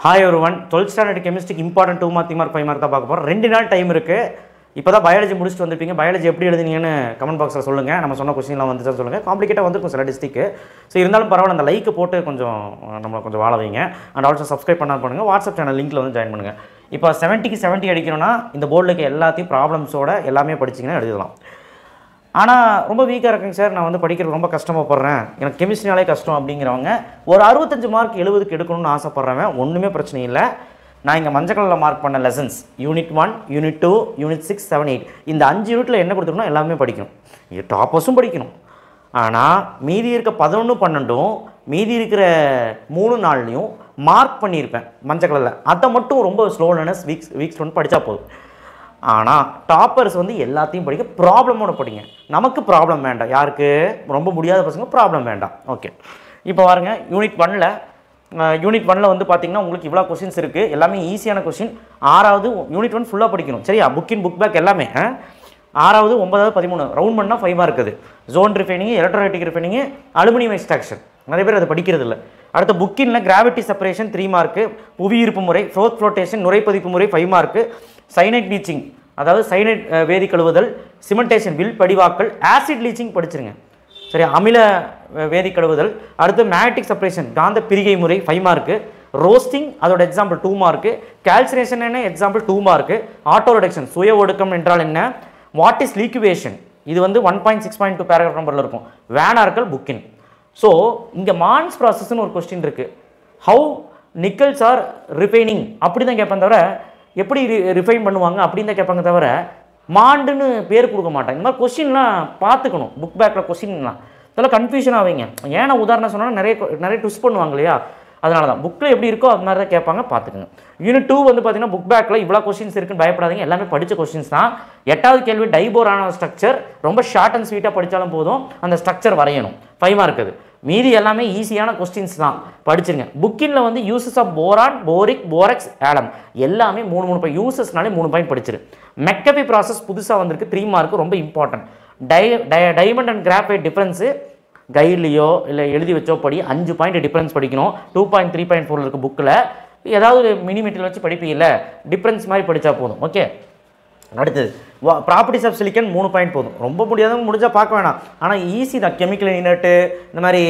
Hi everyone, 12th standard chemistry important 2 mark 3 mark 5 mark தான் பார்க்க போறோம். 2 நாள் டைம் இருக்கு. இப்போதான் பயாலஜி முடிச்சிட்டு வந்திருப்பீங்க. பயாலஜி எப்படி எழுதுனீங்கன்னு கமெண்ட் பாக்ஸ்ல சொல்லுங்க. நம்ம சொன்ன क्वेश्चनலாம் வந்துச்சா சொல்லுங்க. காம்ப்ளிகேட்டா வந்திருக்கும் சில டிஸ்ட்ரிக்ட். சோ இருந்தாலும் பரவாயில்லை அந்த லைக் போட்டு கொஞ்சம் நம்ம கொஞ்சம் வாழ வைங்க. and also subscribe பண்ணா பண்ணுங்க. வாட்ஸ்அப் சேனல் லிங்க்ல வந்து ஜாயின் பண்ணுங்க. இப்போ 70க்கு 70 அடிக்கணும்னா இந்த போர்டுல இருக்க எல்லாத்தையும் ப்ராப்ளம்ஸோட எல்லாமே படிச்சீங்கன்னா எழுதலாம். ஆனால் ரொம்ப வீக்காக இருக்குங்க சார், நான் வந்து படிக்கிறது ரொம்ப கஷ்டமாகப்படுறேன், எனக்கு கெமிஸ்ட்ரினாலே கஷ்டம் அப்படிங்கிறவங்க ஒரு 65 மார்க் 70க்கு எடுக்கணும்னு ஆசைப்பட்றவன் ஒன்றுமே பிரச்சனை இல்லை. நான் இங்கே மஞ்சள் கலரில் மார்க் பண்ண லெசன்ஸ் யூனிட் 1, யூனிட் 2, யூனிட் 6, 7, 8 இந்த 5 யூனிட்டில் என்ன கொடுத்துருக்கணும் எல்லாமே படிக்கணும். இது டாப்பர்ஸும் படிக்கணும். ஆனால் மீதி இருக்க 11, 12 மீதி இருக்கிற 3 நாள்லையும் மார்க் பண்ணியிருப்பேன் மஞ்சள் கலரில். அதை மட்டும் ரொம்ப ஸ்லோனஸ் வீக்ஸ் வந்து படித்தா போதும். ஆனால் டாப்பர்ஸ் வந்து எல்லாத்தையும் படிக்க ப்ராப்ளமோட படிங்க. நமக்கு ப்ராப்ளம் வேண்டாம், யாருக்கு ரொம்ப முடியாத பசங்க ப்ராப்ளம் வேண்டாம். ஓகே, இப்போ பாருங்க யூனிட் 1ல் வந்து பார்த்தீங்கன்னா உங்களுக்கு இவ்வளோ கொஸ்டின்ஸ் இருக்குது, எல்லாமே ஈஸியான கொஸ்டின். 6வது யூனிட் 1 ஃபுல்லாக படிக்கணும் சரியா, புக் பேக் எல்லாமே. 6வது 9வது 13 ரவுண்ட் பண்ணால் 5 மார்க் இருக்குது. Zone refining, electrolytic refining, aluminium extraction நிறைய பேர் அதை படிக்கிறது இல்லை. அடுத்த புக்கினில் கிராவிட்டி செப்பரேஷன் 3 மார்க்கு, புவியீர்ப்பு முறை, ஃபோர்த் ஃப்ளோட்டேஷன், நுரைப்பதிப்பு முறை 5 மார்க்கு, சைனைட் லீச்சிங் அதாவது சைனைட் வேதி கழுவுதல், சிமெண்டேஷன் வில் படிவாக்கல், ஆசிட் லீச்சிங் படிச்சிருங்க சரி, அமில வேதி கழுவுதல். அடுத்து மேக்னெட்டிக் செப்பரேஷன் காந்த பிரிகை முறை 5 மார்க்கு, ரோஸ்டிங் அதோட எக்ஸாம்பிள் 2 மார்க்கு, கால்சினேஷன் என்ன எக்ஸாம்பிள் 2 மார்க்கு, ஆட்டோ ரிடக்ஷன் சுய ஒடுக்கம் என்றால் என்ன, வாட் இஸ் லீக்குவேஷன் இது வந்து 1.6.2 பேராகிராஃப் நம்பரில் இருக்கும். வேனார்கள் புக்கின். ஸோ இங்கே மான்ஸ் ப்ராசஸ்ன்னு ஒரு கொஸ்டின் இருக்குது. ஹவு நிக்கல்ஸ் ஆர் ரிஃபைனிங் அப்படி தான் கேட்பேன் தவிர எப்படி ரிஃபைன் பண்ணுவாங்க அப்படின்னு தான் கேட்பாங்க தவிர மாண்டுன்னு பேர் கொடுக்க மாட்டாங்க. இந்த மாதிரி கொஸ்டின்லாம் பார்த்துக்கணும். புக் பேக்கில் கொஸ்டின்லாம் இதெல்லாம் கன்ஃபியூஷன் ஆவீங்க. ஏன்னா உதாரணம் சொன்னால் நிறைய ட்விஸ்ட் பண்ணுவாங்க இல்லையா, அதனால தான் புக்கில் எப்படி இருக்கோ அது மாதிரி தான் கேட்பாங்க, பார்த்துக்கோங்க. யூனிட் 2 வந்து பார்த்தீங்கன்னா புக் பேக்கில் இவ்வளோ கொஸ்டின்ஸ் இருக்குன்னு பயப்படாதீங்க, எல்லாமே படித்த கொஸ்டின்ஸ் தான். 8வது கேள்வி டைபோரான ஸ்ட்ரக்சர் ரொம்ப ஷார்ட் அண்ட் ஸ்வீட்டாக படித்தாலும் போதும், அந்த ஸ்ட்ரக்சர் வரையணும் 5 மார்க் இருக்குது. மீதி எல்லாமே ஈஸியான கொஸ்டின்ஸ் தான், படிச்சிருங்க. புக்கினில் வந்து uses of boron, boric, borax, atom எல்லாமே 3 பாயிண்ட் யூசஸ்னாலே 3 பாயிண்ட் படிச்சிரு. மெக்கபி ப்ராசஸ் புதுசாக வந்திருக்கு 3 மார்க் ரொம்ப important. Diamond and graphite difference கைட்லையோ இல்லை எழுதி வச்சோ படி 5 பாயிண்ட் டிஃப்ரென்ஸ் படிக்கணும். 2.3.4 இருக்குது புக்கில். ஏதாவது மினிமீட்டரில் வச்சு படிப்பீங்கல்ல, டிஃப்ரென்ஸ் மாதிரி படித்தா போதும். ஓகே, அடுத்தது ப்ராப்பர்ட்டிஸ் ஆஃப் சிலிக்கன் 3 பாயிண்ட் போதும். ரொம்ப முடியாதவங்க முடிஞ்சால் பார்க்க வேணாம், ஆனால் ஈஸி தான். கெமிக்கல் இனர்ட்டு இந்த மாதிரி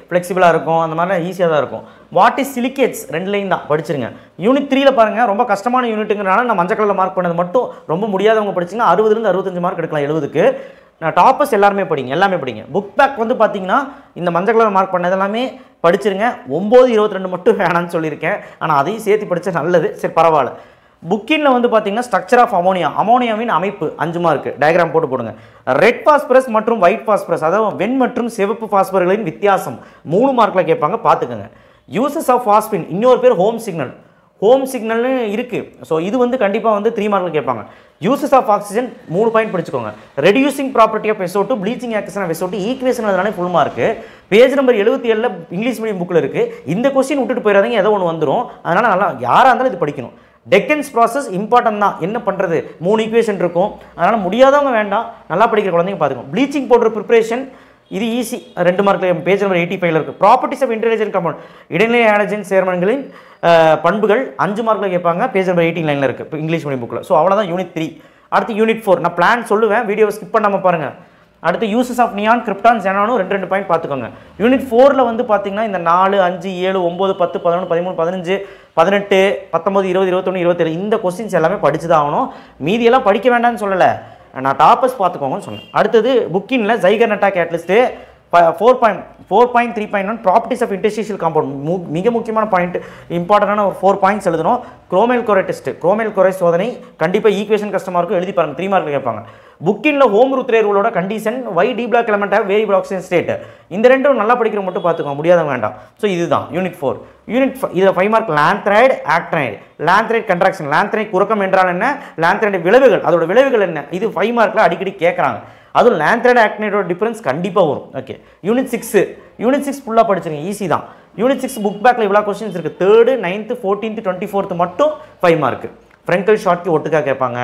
ஃப்ளெக்சிபிளாக இருக்கும், அந்த மாதிரிலாம் ஈஸியாக தான் இருக்கும். வாட் இஸ் சிலிக்கேட்ஸ் 2 லைன் தான் படிச்சிருங்க. யூனிட் 3ல் பாருங்கள் ரொம்ப கஷ்டமான யூனிட்டுங்கிறனால நான் மஞ்சள் கலரில் மார்க் பண்ணது மட்டும் ரொம்ப முடியாதவங்க படிச்சிங்கன்னா 60லேருந்து 65 மார்க் எடுக்கலாம் 70க்கு. நான் டாப்பர்ஸ் எல்லாமே படிங்க. புக் பேக் வந்து பார்த்தீங்கன்னா இந்த மஞ்சள் கலர் மார்க் பண்ணது எல்லாமே படிச்சிருங்க. 9, 22 மட்டும் வேணான்னு சொல்லியிருக்கேன், ஆனால் அதையும் சேர்த்து படித்தா நல்லது. சரி பரவாயில்ல. புக்கினில் வந்து பார்த்தீங்கன்னா ஸ்ட்ரக்சர் ஆஃப் அமோனியாவின் அமைப்பு 5 மார்க் டயக்ராம் போடுங்க. ரெட் பாஸ்பரஸ் மற்றும் ஒயிட் பாஸ்பரஸ் அதாவது வெண் மற்றும் சிவப்பு பாஸ்பர்களின் வித்தியாசம் 3 மார்க்கில் கேட்பாங்க, பார்த்துக்கோங்க. யூசஸ் ஆஃப் பாஸ்பின் இன்னொரு பேர் ஹோம் சிக்னல்னு இருக்குது. ஸோ இது வந்து கண்டிப்பாக வந்து 3 மார்க்கில் கேட்பாங்க. யூசஸ் ஆஃப் ஆக்சிஜன் 3 பாயிண்ட் படிச்சுக்கோங்க. Reducing property of SO2, bleaching action of SO2 equation அதனாலே full mark. Page number 77 English medium புக்கில் இருக்குது. இந்த கொஸ்டின் விட்டுட்டு போயிடாதீங்க, ஏதோ ஒன்று வந்துடும். அதனால் நல்லா யாராக இருந்தாலும் இது படிக்கணும். டெக்கன்ஸ் ப்ராசஸ் இம்பார்ட்டன்ட் தான், என்ன பண்ணுறது 3 ஈக்குவேஷன் இருக்கும், அதனால் முடியாதவங்க வேண்டாம், நல்லா படிக்கிற குழந்தைங்க பார்த்துக்கோங்க. ப்ளீச்சிங் பவுடர் ப்ரிப்பரேஷன் இது ஈஸி 2 மார்க்கில் பேஜ் நம்பர் 85 இருக்குது. ப்ராப்பர்ட்டிஸ் ஆஃப் இன்டர்ஜென்ட் காம்பவுண்ட் இடைநிலை ஹைட்ரஜன் சேர்மங்களின் பண்புகள் 5 மார்க்கில் கேட்பாங்க, பேஜ் நம்பர் 89 இருக்குது இப்போ இங்கிலீஷ் மீடியம் புக்கில். ஸோ அவ்வளோதான் யூனிட் 3. அடுத்து யூனிட் 4 நான் பிளான் சொல்லுவேன், வீடியோவை ஸ்கிப் பண்ணாமல் பாருங்கள். அடுத்து யூசஸ் ஆஃப் நியான், கிரிப்டான், ஜெனானும் 2 பாயிண்ட் பார்த்துக்கோங்க. யூனிட் 4ல் வந்து பார்த்தீங்கன்னா இந்த 4, 5, 7, 9, 10, 11, 13, 15, 18, 19, 20, 21, 27 இந்த கொஸ்டின்ஸ் எல்லாமே படிச்சு தான் ஆகணும். மீதியெல்லாம் படிக்க வேண்டாம்னு சொல்லலை, நான் டாப்பர்ஸ் பார்த்துக்கோங்கன்னு சொன்னேன். அடுத்தது புக்கினில் Ziegler Natta catalyst 4.3.1 properties of interstitial compound மிக முக்கியமான பாயிண்ட், இம்பார்ட்டண்டான ஒரு 4 பாயிண்ட்ஸ் எழுதணும். குரோமைல் குறை டெஸ்ட், குரோமைல் குறை சோதனை கண்டிப்பாக ஈக்குவேஷன் கஷ்டமாக இருக்கும், எழுதி பாருங்கள் 3 மார்க்கில் கேட்பாங்க. புக்கினில் ஹோம் ரூத்ரே ரூலோட condition why d block element of variable oxygen state இந்த 2 நல்லா படிக்கிற மட்டும் பார்த்துக்கோங்க, முடியாதவங்க வேண்டாம். ஸோ இதுதான் யூனிட் 4. இதில் 5 மார்க் லாந்த்ரைடு, ஆக்டைனைடு. லாந்த்ரைடு கன்ட்ராக்ஷன், லாந்த்ரைடு குறுக்கம் என்றால் என்ன, லாந்த்ரைடு விளைவுகள் அதோட விளைவுகள் என்ன, இது 5 மார்க்கில் அடிக்கடி கேட்குறாங்க. அதுவும் லாந்த்ரைடு ஆக்டைனைடோட டிஃபரன்ஸ் கண்டிப்பாக வரும். ஓகே, யூனிட் 6 ஃபுல்லாக படிச்சிருங்க, ஈஸி தான். யூனிட் 6 புக் பேக்கில் இவ்வளோ கொஸ்டின்ஸ் இருக்குது. 3rd, 9th, 14th, 24th மட்டும் 5 மார்க்கு. ஃப்ரெங்கல் ஷார்ட்க்கு ஒட்டுக்காக கேட்பாங்க.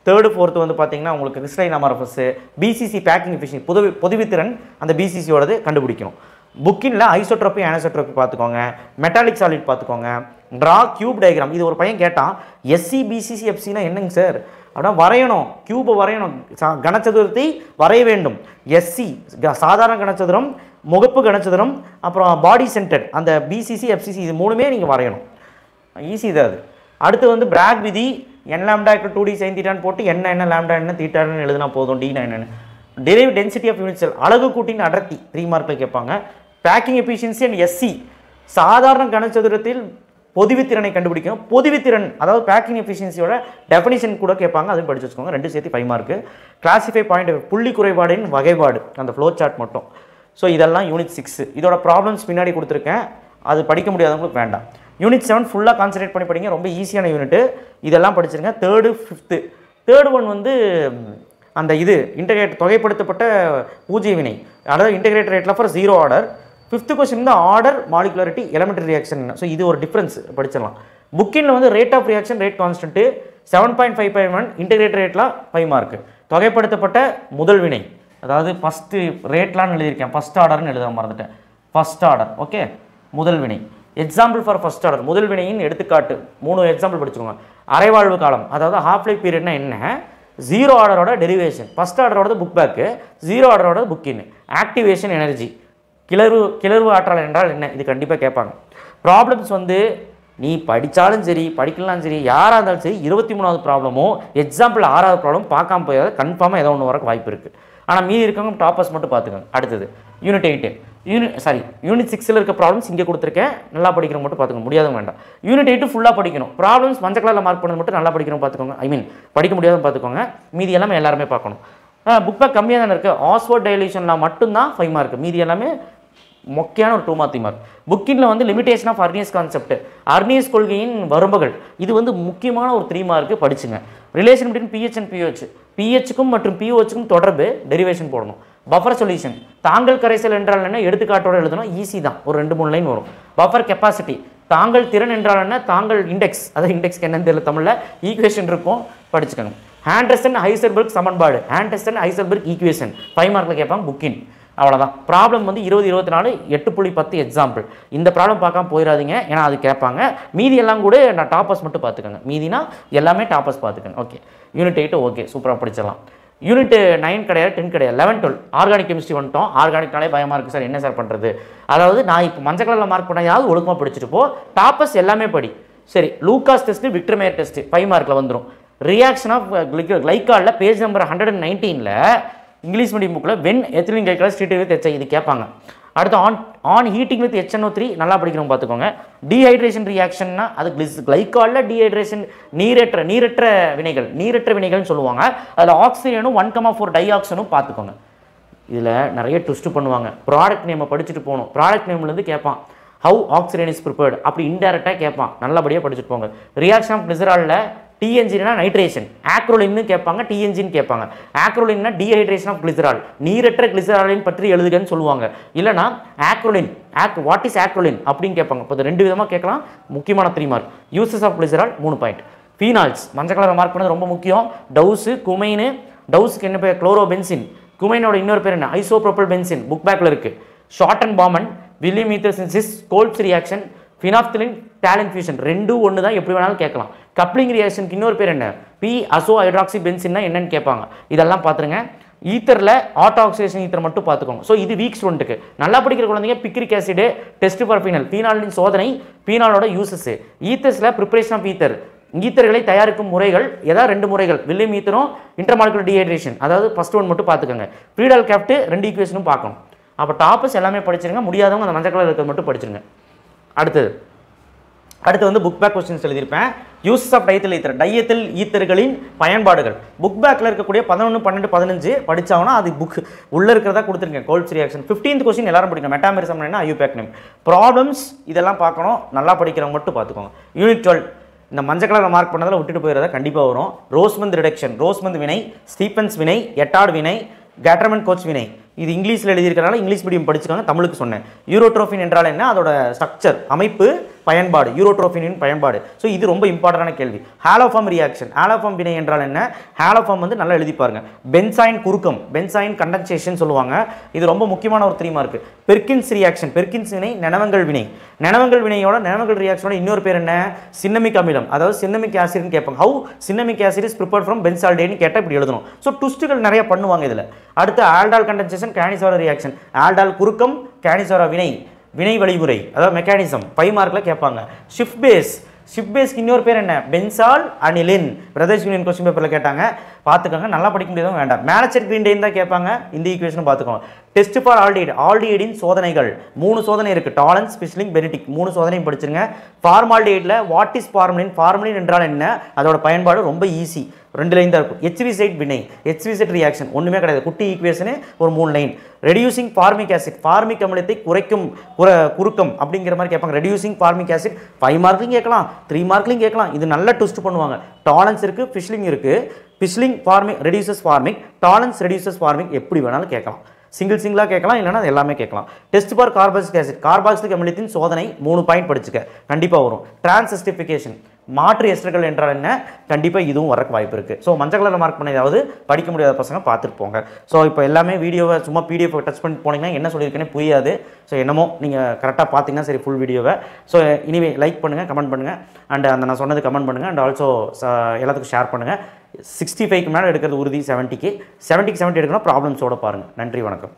3rd, 4th வந்து பார்த்தீங்கன்னா உங்களுக்கு கிறிஸ்டலைன் அமரஃபஸ், BCC பேக்கிங் எஃபிஷியன்சி பொதுவித்திறன் அந்த BCCயோடது கண்டுபிடிக்கணும். புக்கின்ல ஐசோட்ரோபி அனசோட்ரோபி பார்த்துக்கோங்க, மெட்டாலிக் சாலிட் பார்த்துக்கோங்க, ட்ரா கியூப் டயக்ராம். இது ஒரு பையன் கேட்டான், எஸ்சி பிசிசி எஃப்சினா என்னங்க சார் அப்படின்னா வரையணும், கியூபை வரையணும், கனச்சதுரத்தை வரைய வேண்டும். எஸ்சி சாதாரண கனச்சதுரம், முகப்பு கனச்சதுரம், அப்புறம் பாடி சென்டர், அந்த பிசிசி எஃப்சிசி இது மூணுமே நீங்கள் வரையணும். ஈஸி தான் அது. அடுத்து வந்து பிராக் விதி, n lambda = 2d sin தீட்டான்னு போட்டு என்ன லாம்டா என்ன தீட்டான்னு எழுதினா போதும். d என்னன்னு derive density of unit cell, அலகு கூட்டின் அடர்த்தி 3 மார்க்கில் கேட்பாங்க. பேக்கிங் எஃபிஷியன்சி அண்ட் எஸ்சி, சாதாரண கனச்சதுரத்தில் பொதுவித்திறனை கண்டுபிடிக்கணும். பொதுவித்திறன் அதாவது பேக்கிங் எஃபிஷியன்சியோட டெஃபினிஷன் கூட கேட்பாங்க, அதுவும் படிச்சு வச்சுக்கோங்க. 2 சேர்த்து 5 மார்க்கு. கிளாசிஃபை பாயிண்ட் புள்ளி குறைபாடின் வகைப்பாடு, அந்த ஃப்ளோ சார்ட் மட்டும். ஸோ இதெல்லாம் யூனிட் 6. இதோட ப்ராப்ளம்ஸ் பின்னாடி கொடுத்துருக்கேன், அது படிக்க முடியாதவங்களுக்கு வேண்டாம். யூனிட் 7 ஃபுல்லாக கான்சன்ட்ரேட் பண்ணி படிங்க, ரொம்ப ஈஸியான யூனிட்டு. இதெல்லாம் படிச்சிருங்க. 3rd 5th. தேர்ட் ஒன் வந்து அந்த இது இன்டகிரேட் தொகைப்படுத்தப்பட்ட பூஜ்ய வினை, அதாவது இன்டகிரேட் ரேட்ல ஃபார் 0 ஆர்டர். 5th கொஸ்டின் வந்து order molecularity elementary reaction. So இது ஒரு டிஃப்ரென்ஸ் படிச்சிடலாம். புக்கின்ல வந்து rate of reaction rate constant 7.551, integrate ரேட்ல 5 மார்க். தொகைப்படுத்தப்பட்ட முதல் வினை, அதாவது ஃபஸ்ட்டு ரேட்லான்னு எழுதியிருக்கேன், ஃபஸ்ட் ஆர்டர்னு எழுத மறந்துட்டேன். ஃபஸ்ட் ஆர்டர் ஓகே, முதல் வினை. எக்ஸாம்பிள் ஃபார் ஃபஸ்ட் ஆர்டர், முதல் வினையின் எடுத்துக்காட்டு 3 எக்ஸாம்பிள் படிச்சுக்கோங்க. அரைவாழ்வு காலம், அதாவது ஹாஃப் லைஃப் பீரியட்னா என்ன, 0 ஆர்டரோட டெரிவேஷன், ஃபஸ்ட் ஆர்டரோட புக் பேக்கு, 0 ஆர்டரோட புக்கின். ஆக்டிவேஷன் எனர்ஜி, கிளர்வு ஆற்றல் என்றால் என்ன, இது கண்டிப்பாக கேட்பாங்க. ப்ராப்ளம்ஸ் வந்து நீ படித்தாலும் சரி படிக்கலாம் சரி யாராக இருந்தாலும் சரி 23வது ப்ராப்ளமும் எக்ஸாம்பிள் 6வது ப்ராப்ளம் பார்க்காம போயாத கன்ஃபார்மாக ஏதோ ஒன்று வரக்கு வாய்ப்பு இருக்குது. ஆனால் மீதி இருக்கவங்க டாப்பர்ஸ் மட்டும் பார்த்துக்கோங்க. அடுத்தது யூனிட் 8, யூனிட் 6ல் இருக்க ப்ராப்ளம்ஸ் இங்கே கொடுத்துருக்கேன், நல்லா படிக்கிறவங்க மட்டும் பார்த்துக்கோங்க, முடியாதவங்க வேண்டாம். யூனிட் 8 ஃபுல்லாக படிக்கணும். ப்ராப்ளம்ஸ் மஞ்சள் கலரில் மார்க் பண்ணது மட்டும் நல்லா படிக்கணும் பார்த்துக்கோங்க, ஐ மீன் படிக்க முடியாதுன்னு பார்த்துக்கோங்க. மீதி எல்லாமே எல்லாருமே பார்க்கணும். புக் பேக் கம்மியாக தானே இருக்குது, ஆஸ்வர்ட் டைலேஷனில் மட்டும்தான் 5 மார்க், மீதி எல்லாமே முக்கியமான ஒரு 2 மார்க். புக்கின்ல வந்து limitation of Arrhenius concept, Arrhenius கொள்கையின் வரம்புகள், இது வந்து முக்கியமான ஒரு 3 மார்க் படிச்சுங்க. Relation between pH and pH, பிஹெச்சுக்கும் மற்றும் பிஓஹெச்சுக்கும் தொடர்பு, டெரிவேஷன் போடணும். பஃபர் சொல்யூஷன், தாங்கள் கரைசல் என்றால் என்ன எடுத்துக்காட்டோட எழுதணும், ஈஸி தான், ஒரு 2-3 லைன் வரும். பஃபர் கெப்பாசிட்டி, தாங்கள் திறன் என்றால் என்ன, தாங்கள் இண்டெக்ஸ், அதாவது இண்டெக்ஸ்க்கு என்னன்னு தெரியல தமிழில், ஈக்குவேஷன் இருக்கும் படிச்சுக்கணும். ஆண்டர்சன் ஹைசன்பர்க் சமன்பாடு, ஆண்டர்சன் ஹைசன்பர்க் ஈக்குவேஷன் 5 மார்க்கில் கேட்பாங்க புக்கின். அவ்வளோதான். ப்ராப்ளம் வந்து 20-24 8.10 எக்ஸாம்பிள். இந்த ப்ராப்ளம் பார்க்காம போயிடாதீங்க, ஏன்னா அது கேட்பாங்க. மீதி எல்லாம் கூட நான் டாப்பர்ஸ் மட்டும் பார்த்துக்கோங்க, மீதினா எல்லாமே டாப்பர்ஸ் பார்த்துக்கோங்க. ஓகே, யூனிட் 8 ஓகே சூப்பராக படிச்சிடலாம். யூனிட் 9 கிடையாது, 10 கிடையாது, 11, 12 ஆர்கானிக் கெமிஸ்ட்ரி வந்துட்டோம். ஆர்கானிக்னாலே பயமாக இருக்குது சார், என்ன சார் பண்ணுறது? அதாவது நான் இப்போ மஞ்சள் கலரில் மார்க் பண்ண யாவது ஒழுக்கமாக படிச்சுட்டு போ, டாப்பர்ஸ் எல்லாமே படி. சரி, Lucas test, Victor Meyer test 5 மார்க்கில் வந்துடும். ரியாக்ஷன் ஆஃப் கிளைக்காலில் பேஜ் நம்பர் 119ல் இங்கிலீஷ் மீடியம் புக்கில் when ethylene glycol treated with HI, இது கேட்பாங்க. அடுத்து ஆன் ஹீட்டிங் வித் HNO3 நல்லா படிக்கிறோம் பார்த்துக்கோங்க. டீஹைட்ரேஷன் ரியாக்ஷன்னா அது கிளைக்காலில் டீஹைட்ரேஷன் நீரற்ற வினைகள்னு சொல்லுவாங்க. அதில் ஆக்சிஜனும் 1,4 டைஆக்சனும் பார்த்துக்கோங்க. இதில் நிறைய ட்விஸ்ட் பண்ணுவாங்க. ப்ராடக்ட் நேமை படிச்சுட்டு போகணும். ப்ராடக்ட் நேம்லேருந்து கேட்பான், ஹவு ஆக்சிஜன் இஸ் ப்ரிப்பேர்டு, அப்படி இன்டெரக்டாக கேட்பான், நல்லபடியாக படிச்சுட்டு போங்க. ரியாக்ஷன் ஆஃப் கிளிசராலில் டிஎன்ஜினா நைட்ரேஷன், ஆக்ரோலின்னு கேட்பாங்க, டிஎன்ஜின்னு கேட்பாங்க. ஆக்ரோலின்னா டீஹைட்ரேஷன் ஆஃப் கிளிசரால், நீரற்ற கிளிசராலின் பற்றி எழுதுகன்னு சொல்லுவாங்க. இல்லைனா ஆக்ரோலின், வாட் இஸ் ஆக்ரோலின் அப்படின்னு கேட்பாங்க. இப்போ 2 விதமாக கேட்கலாம், முக்கியமான 3 mark. Uses of glycerol 3 point. Phenols மஞ்சள் கலரை மார்க் பண்ணது ரொம்ப முக்கியம். டவுஸு, குமைனு, டவுஸுக்கு என்ன பேர் குளோரோபென்சின், குமைனோட இன்னொரு பேர் என்ன ஐசோப்ரோபல் பென்சின், புக் பேக்கில் இருக்குது. Schotten Baumann, William ether synthesis, Kolbe's reaction, phenolphthalein fusion 2 ஒன்று தான், எப்படி வேணாலும் கேட்கலாம். கப்ளிங் ரியாக்ஷனுக்கு இன்னொரு பேர் என்ன, பி அசோ ஹைட்ராக்சி பென்சின்னா என்னன்னு கேட்பாங்க. இதெல்லாம் பார்த்துருங்க. ஈத்தரில் ஆட்டோ ஆக்சிடேஷன் ஈத்தர் மட்டும் பார்த்துக்கோங்க. ஸோ இது வீக் ஸ்டூடெண்ட்டுக்கு. நல்லா படிக்கிற குழந்தைங்க picric acid, test for phenol, பீனாலின் சோதனை, பீனாலோட யூசஸ். ஈத்தர்ஸில் ப்ரிப்பரேஷன் ஆஃப் ஈத்தர்களை தயாரிக்கும் முறைகள், ஏதாவது 2 முறைகள், வில்லியம் ஈத்தரும் இன்டர்மாலிகுலர் டீஹைட்ரேஷன், அதாவது ஃபர்ஸ்ட் ஒன் மட்டும் பார்த்துக்கோங்க. ஃப்ரீடால் கேப்ட் 2 ஈக்குவேஷனும் பார்க்கணும். அப்போ டாப்பர்ஸ் எல்லாமே படிச்சிருங்க, முடியாதவங்க அந்த மஞ்சள் கலர் இருக்கிறது மட்டும் படிச்சிருங்க. அடுத்து வந்து புக் பேக் கொஸ்டின்ஸ் எழுதியிருப்பேன். யூசஸ் ஆஃப் டையத்தில் ஈத்தர்களின் பயன்பாடுகள். புக் பேக்கில் இருக்கக்கூடிய 11, 12, 15 படித்தாங்கன்னா அது புக் உள்ளே இருக்கிறதா கொடுத்துருக்கேன். கோல்ப்ஸ் ரியாக்ஷன் 15th கொஸ்டின் எல்லாரும் படிக்கணும். மெட்டாமெரிசம் என்ன, ஐயூபேக் நேம், ப்ராப்ளம்ஸ் இதெல்லாம் பார்க்கணும், நல்லா படிக்கிறவங்க மட்டும் பார்த்துக்கோங்க. யூனிட் 12 இந்த மஞ்சள் கலரில் மார்க் பண்ணதில் விட்டுட்டு போயிடுறதா கண்டிப்பாக வரும். ரோஸ்மந்த் ரிடக்ஷன், ரோஸ்மந்த் வினை, ஸ்டீபன்ஸ் வினை, எட்டார்ட் வினை, கேட்டர்மன் கோச் வினை, இது இங்கிலீஷில் எழுதியிருக்கிறனால இங்கிலீஷ் மீடியம் படிச்சுக்காங்க, தமிழுக்கு சொன்னேன். யூரோட்ரோஃபின் என்றால் என்ன, அதோட ஸ்ட்ரக்சர், அமைப்பு, பயன்பாடு, யூரோட்ரோஃபினின் பயன்பாடு. ஸோ இது ரொம்ப இம்பார்ட்டன்டான கேள்வி. ஹாலோஃபார்ம் ரியாக்ஷன், ஹாலோஃபார்ம் வினை என்றால் என்ன, ஹாலோஃபார்ம் வந்து நல்லா எழுதி பாருங்க. பென்சாயின் குறுக்கம், பென்சாயின் கண்டன்சேஷன் சொல்லுவாங்க, இது ரொம்ப முக்கியமான ஒரு 3 மார்க். பெர்கின்ஸ் ரியாக்ஷன், பெர்கின்ஸ் வினை, நெனவங்கல் வினை. நெனவங்கல் வினையோட நெனவங்கல் ரியாக்ஷனோட இன்னொரு பேர் என்ன, சின்னமிக் அமிலம், அதாவது சின்னமிக் ஆசிட்னு கேட்பாங்க. How cinnamic acid is prepared from பென்சால்டேட்னு கேட்டால் இப்படி எழுதணும். ஸோ ட்விஸ்ட்டுகள் நிறைய பண்ணுவாங்க இதில். அடுத்து aldol condensation, Cannizzaro reaction, aldol குறுக்கம், கேனிசோரா வினை, வினை வழிமுறை, அதாவது மெக்கானிசம் 5 மார்க்கில் கேட்பாங்க. ஷிஃப்ட் பேஸ், ஷிஃப்ட் பேஸ்க்கு இன்னொரு பேர் என்ன, பென்சால் அனிலின். பிரதர்ஸ் யூனியன் கொஸ்டின் பேப்பரில் கேட்டாங்க, பார்த்துக்கோங்க. நல்லா படிக்க முடியாதும் வேண்டாம். மேலச்சர் கிரீன்டெயின் தான் கேட்பாங்க, இந்த ஈக்குவேஷனும் பார்த்துக்கோங்க. டெஸ்ட் ஃபார் ஆல்டிஹைட், ஆல்டிஹைடின் சோதனைகள் 3 சோதனை இருக்குது, டாலன்ஸ், பிஸ்லிங், பெனிடிக், 3 சோதனையும் படிச்சிருங்க. ஃபார்மால்டிஹைடில் வாட் இஸ் ஃபார்மலின், ஃபார்மலின் என்றால் என்ன, அதோட பயன்பாடு ரொம்ப ஈஸி, 2 லைன் தான் இருக்கும். HV சைட் வினை, HV சைட் ரியாக்ஷன் ஒன்றுமே கிடையாது, குட்டி ஈக்குவேஷனு ஒரு 3 line. Reducing formic acid, formic அமிலத்தை குறைக்கும் குறுக்கம் அப்படிங்கிற மாதிரி கேட்பாங்க. ரெடியூசிங் ஃபார்மிக் ஆசிட் 5 மார்க்லையும் கேட்கலாம், 3 மார்க்லையும் கேட்கலாம். இது நல்லா ட்விஸ்ட் பண்ணுவாங்க. டாலன்ஸ் இருக்குது, பிஸ்லிங் இருக்குது. Fehling formic reduces formic, Tollens reduces formic, எப்படி வேணாலும் கேட்கலாம். சிங்கிளாக கேட்கலாம், இல்லைனா அது எல்லாமே கேட்கலாம். Test for carboxylic acid, carboxylic அமிலத்தின் சோதனை 3 பாயிண்ட் படிச்சுக்க, கண்டிப்பாக வரும். டிரான்ஸ்எஸ்டிஃபிகேஷன், மாற்று எஸ்டர்கள் என்றால் என்ன, கண்டிப்பாக இதுவும் வரக்கு வாய்ப்பு இருக்குது. ஸோ மஞ்சள் கலர் மார்க் பண்ண ஏதாவது படிக்க முடியாத பசங்க பார்த்துட்டு போங்க. ஸோ இப்போ எல்லாமே வீடியோவை சும்மா PDF டச் பண்ணி போனீங்கன்னா என்ன சொல்லியிருக்கேனே புரியாது. ஸோ என்னமோ நீங்கள் கரெக்டாக பார்த்தீங்கன்னா சரி ஃபுல் வீடியோவை. ஸோ இனிமே லைக் பண்ணுங்கள், கமெண்ட் பண்ணுங்கள், அண்ட் அந்த நான் சொன்னது கமெண்ட் பண்ணுங்கள், அண்ட் ஆல்சோ எல்லாத்துக்கும் ஷேர் பண்ணுங்கள். 65க்கு மேலே எடுக்கிறது உறுதி, 70க்கு 70 எடுக்கணும், ப்ராப்ளம்ஸோடு பாருங்கள். நன்றி, வணக்கம்.